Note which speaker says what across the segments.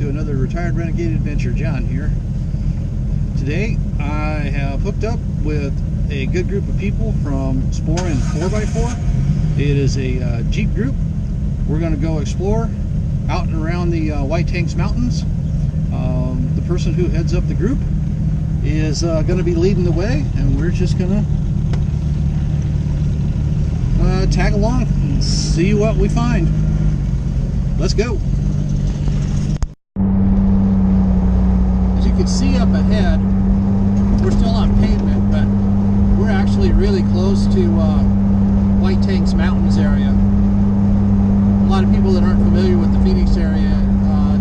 Speaker 1: to another Retired Renegade Adventure. John here. Today I have hooked up with a good group of people from Sporin 4x4. It is a Jeep group. We're going to go explore out and around the White Tanks Mountains. The person who heads up the group is going to be leading the way, and we're just going to tag along and see what we find. Let's go. As you can see up ahead, we're still on pavement, but we're actually really close to White Tanks Mountains area. A lot of people that aren't familiar with the Phoenix area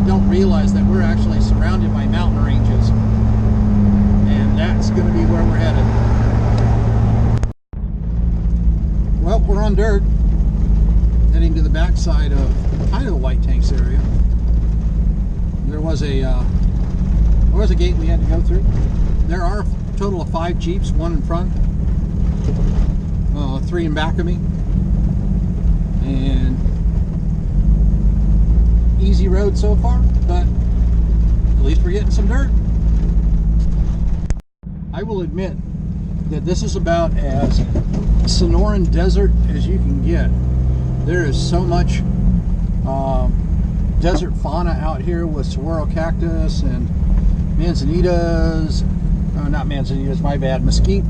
Speaker 1: don't realize that we're actually surrounded by mountain ranges, and that's going to be where we're headed. Well, we're on dirt, heading to the backside of kind of the White Tanks area. There was a gate we had to go through. There are a total of 5 Jeeps, 1 in front, 3 in back of me, and easy road so far, but at least we're getting some dirt. I will admit that this is about as Sonoran desert as you can get. There is so much desert fauna out here with saguaro cactus and manzanitas, not manzanitas, my bad, mesquite,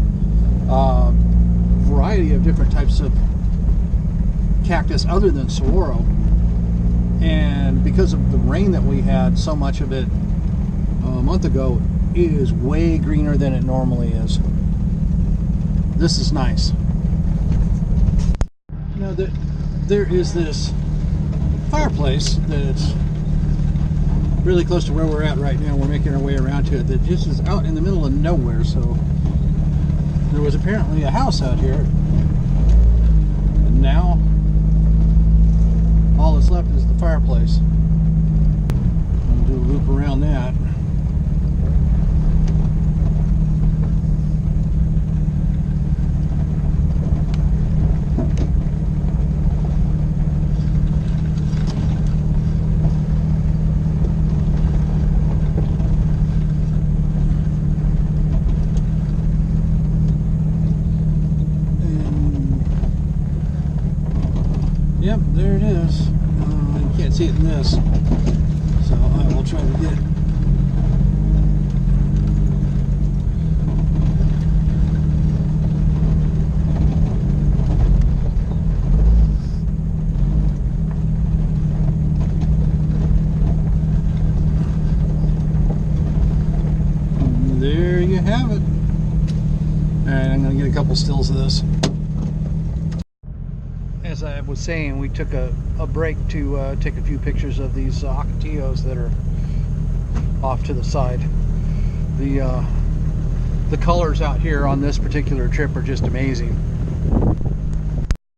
Speaker 1: variety of different types of cactus other than saguaro. And because of the rain that we had, so much of it a month ago, it is way greener than it normally is. This is nice. Now there is this fireplace that's really close to where we're at right now. We're making our way around to it. That just is out in the middle of nowhere. So there was apparently a house out here, and now all that's left is the fireplace. I'll do a loop around that. Yep, there it is. You can't see it in this, so I will try to get it. And there you have it. Alright, I'm going to get a couple stills of this. As I was saying, we took a break to take a few pictures of these ocotillos that are off to the side. The colors out here on this particular trip are just amazing.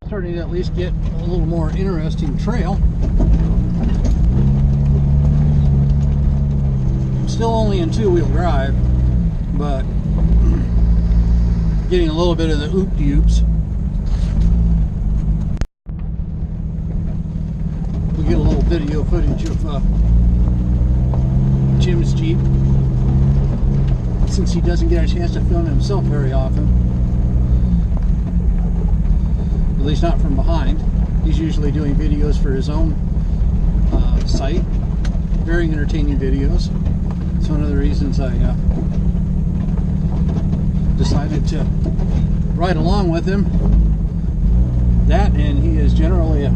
Speaker 1: Starting to at least get a little more interesting trail. I'm still only in 2-wheel drive, but getting a little bit of the oop-de-oops. We get a little video footage of Jim's Jeep, since he doesn't get a chance to film himself very often, at least not from behind. He's usually doing videos for his own site, very entertaining videos. It's one of the reasons I decided to ride along with him. That, and he is generally a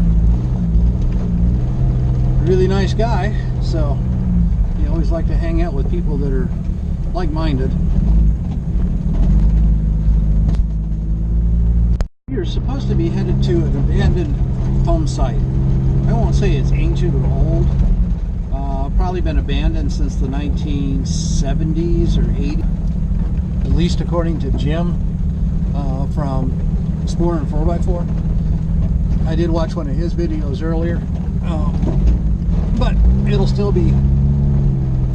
Speaker 1: really nice guy, so you always like to hang out with people that are like-minded. You're supposed to be headed to an abandoned home site. I won't say it's ancient or old. Probably been abandoned since the 1970s or 80s, at least according to Jim from Sporin 4x4. I did watch one of his videos earlier. But it'll still be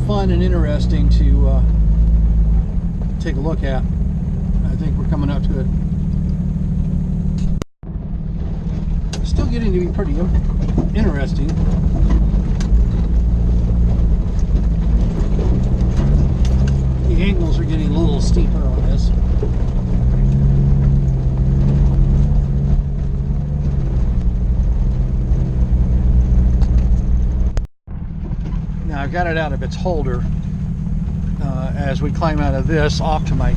Speaker 1: fun and interesting to take a look at. I think we're coming up to it. Still getting to be pretty interesting. angles are getting a little steeper on this. Now I've got it out of its holder as we climb out of this off to my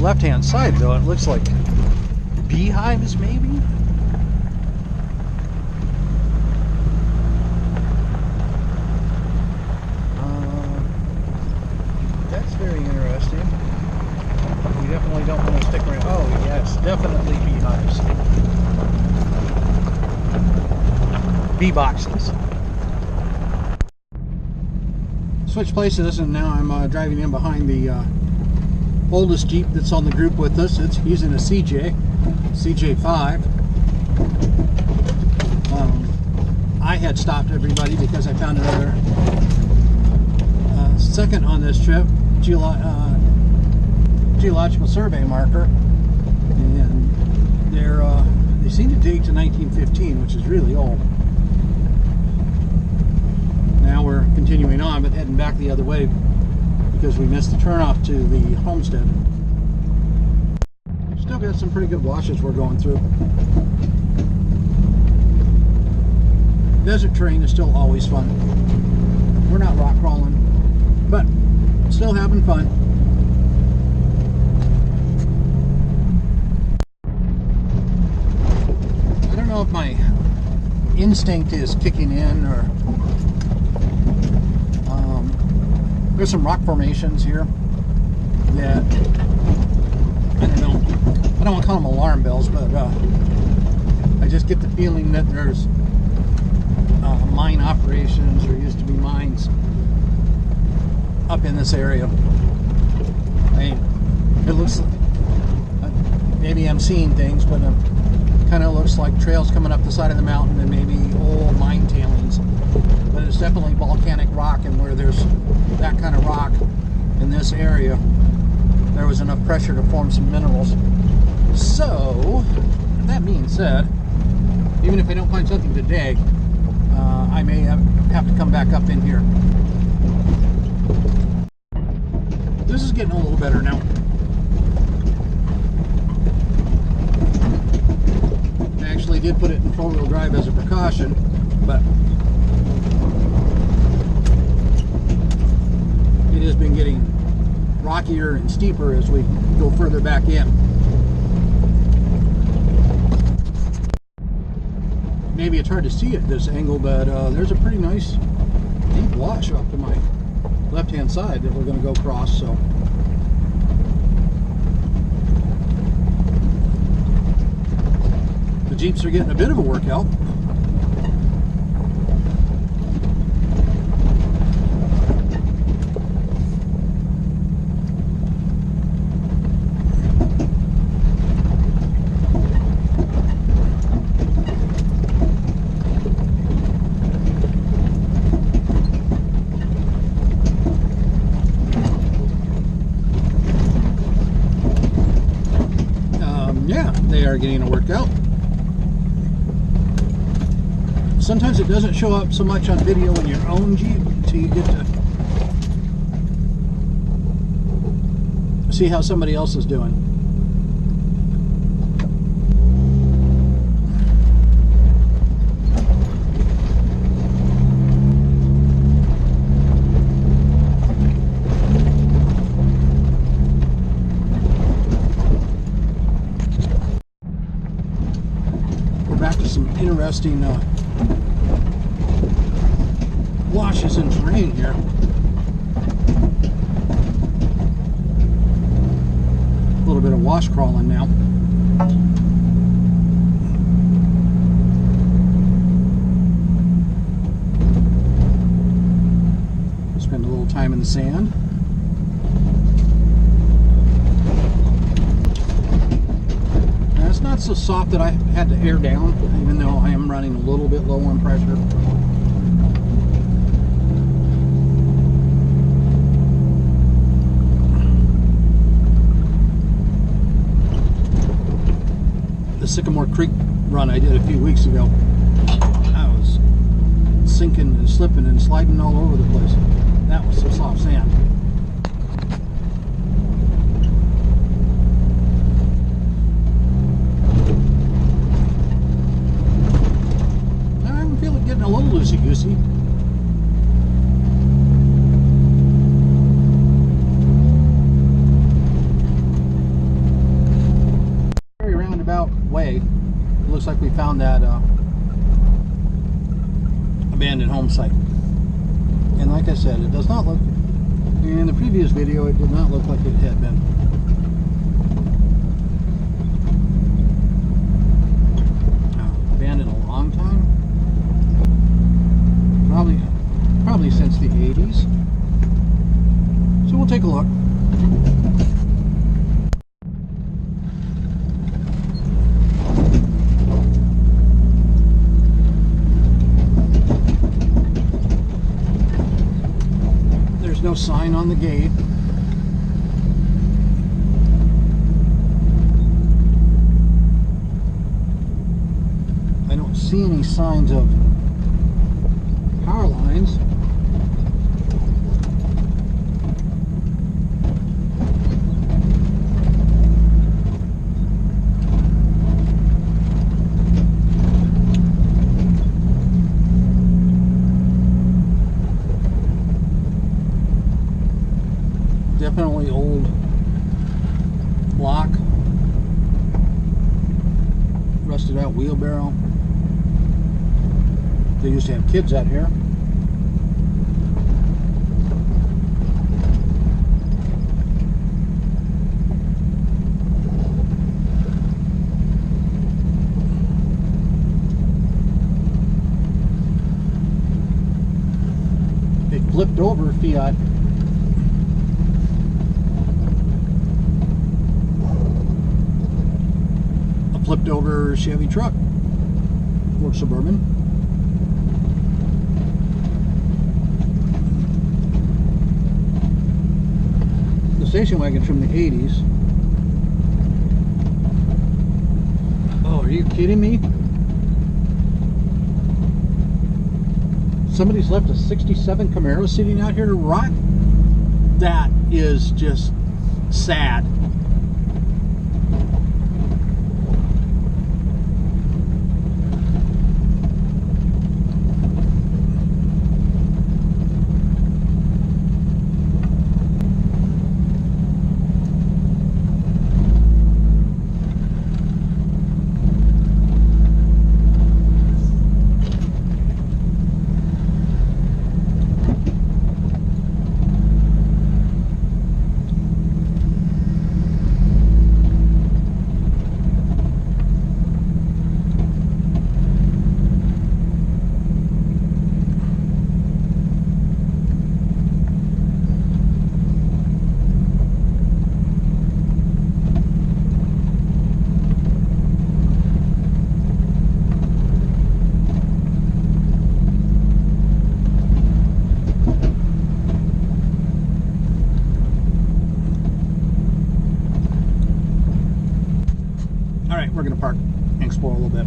Speaker 1: left-hand side, though. It looks like beehives, maybe? That's very interesting. We definitely don't want to stick around. Oh, yes, definitely beehives. Bee boxes. Switch places, and now I'm driving in behind the oldest Jeep that's on the group with us. He's in a CJ5. I had stopped everybody because I found another second on this trip geological survey marker, and they seem to date to 1915, which is really old. Now we're continuing on, but heading back the other way because we missed the turnoff to the homestead. Still got some pretty good washes we're going through. Desert terrain is still always fun. We're not rock crawling, but still having fun. I don't know if my instinct is kicking in, or there's some rock formations here that, I don't know, I don't want to call them alarm bells, but I just get the feeling that there's mine operations, or used to be mines up in this area. It looks like, maybe I'm seeing things, but it kind of looks like trails coming up the side of the mountain and maybe old mine tailings. But it's definitely volcanic rock, and where there's that kind of rock in this area, there was enough pressure to form some minerals. So, that being said, even if I don't find something today, I may have to come back up in here. This is getting a little better now. I actually did put it in four-wheel drive as a precaution, but it has been getting rockier and steeper as we go further back in. Maybe it's hard to see at this angle, but there's a pretty nice deep wash off to my left-hand side that we're going to go across. So the Jeeps are getting a bit of a workout. They are getting a workout. Sometimes it doesn't show up so much on video in your own Jeep until you get to see how somebody else is doing. Back to some interesting washes in terrain here. A little bit of wash crawling now. Spend a little time in the sand. It's not so soft that I had to air down, even though I am running a little bit low on pressure. The Sycamore Creek run I did a few weeks ago, I was sinking and slipping and sliding all over the place. That was some soft sand. looks like we found that abandoned home site. And like I said, it does not look, in the previous video, it did not look like it had been. Abandoned a long time. Probably since the 80s. So we'll take a look. There's no sign on the gate. I don't see any signs of power lines. Definitely old block, rusted out wheelbarrow. They used to have kids out here. They flipped over Fiat. Flipped over Chevy truck or Suburban. The station wagon's from the 80s. Oh, are you kidding me? Somebody's left a 67 Camaro sitting out here to rot? That is just sad. We're going to park and explore a little bit.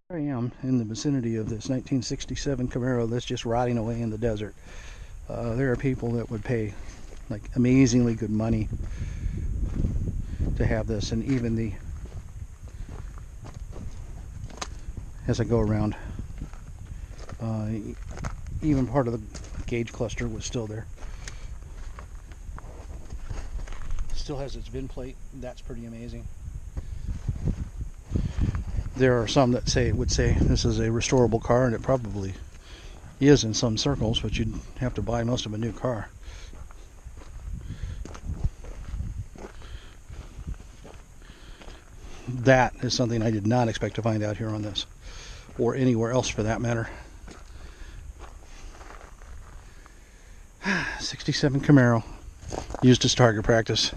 Speaker 1: Here I am in the vicinity of this 1967 Camaro that's just rotting away in the desert. There are people that would pay like amazingly good money to have this, and even the, as I go around, even part of the gauge cluster was still there. Still has its VIN plate. That's pretty amazing. There are some that would say this is a restorable car, and it probably is in some circles, but you'd have to buy most of a new car. That is something I did not expect to find out here on this, or anywhere else for that matter. 67 Camaro, used as target practice.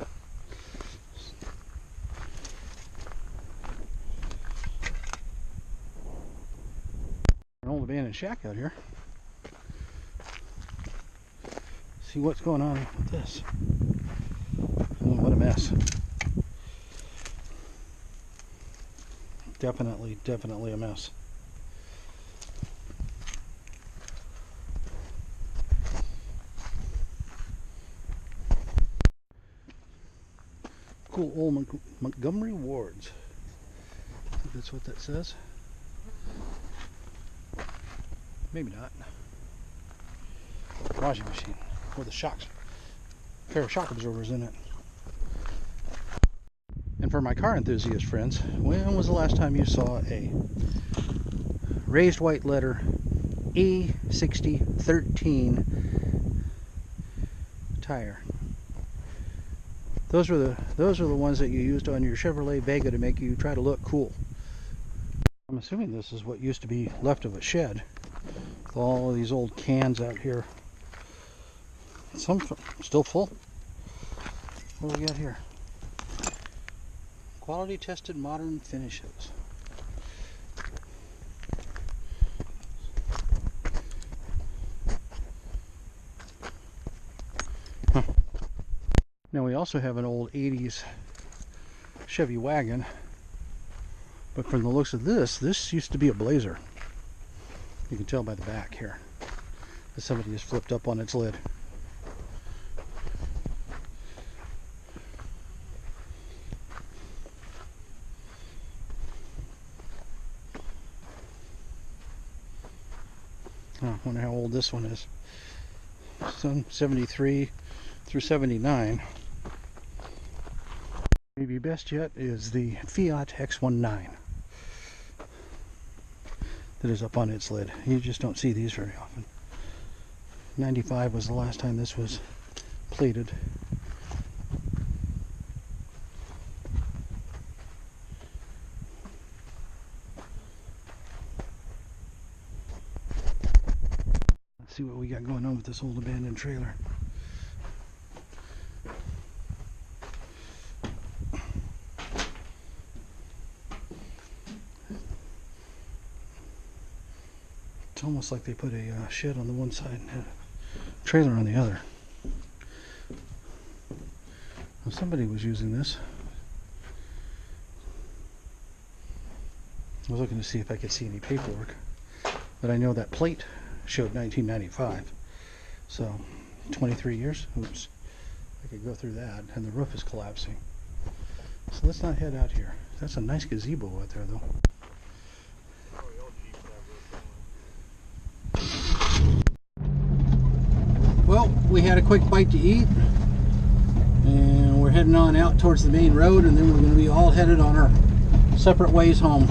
Speaker 1: An old abandoned shack out here. See what's going on with this. Oh, what a mess. Definitely a mess. Cool old Montgomery Wards. I think that's what that says. Maybe not. Washing machine with a pair of shock absorbers in it. And And for my car enthusiast friends, when was the last time you saw a raised white letter A6013 tire? Those are the ones that you used on your Chevrolet Vega to make you try to look cool. I'm assuming this is what used to be left of a shed, with all of these old cans out here. Some still full. What do we got here? Quality tested modern finishes. Huh. Now we also have an old 80s Chevy wagon, but from the looks of this used to be a Blazer. You can tell by the back here that somebody has flipped up on its lid. I wonder how old this one is. So 73 through 79. Maybe best yet is the Fiat X19 that is up on its lid. You just don't see these very often. 95 was the last time this was plated. Let's see what we got going on with this old abandoned trailer. It's almost like they put a shed on the one side and a trailer on the other. Well, somebody was using this. I was looking to see if I could see any paperwork, but I know that plate showed 1995, so 23 years. Oops, I could go through that, and the roof is collapsing. So let's not head out here. That's a nice gazebo out there, though. Well, we had a quick bite to eat, and we're heading on out towards the main road, and then we're going to be all headed on our separate ways home.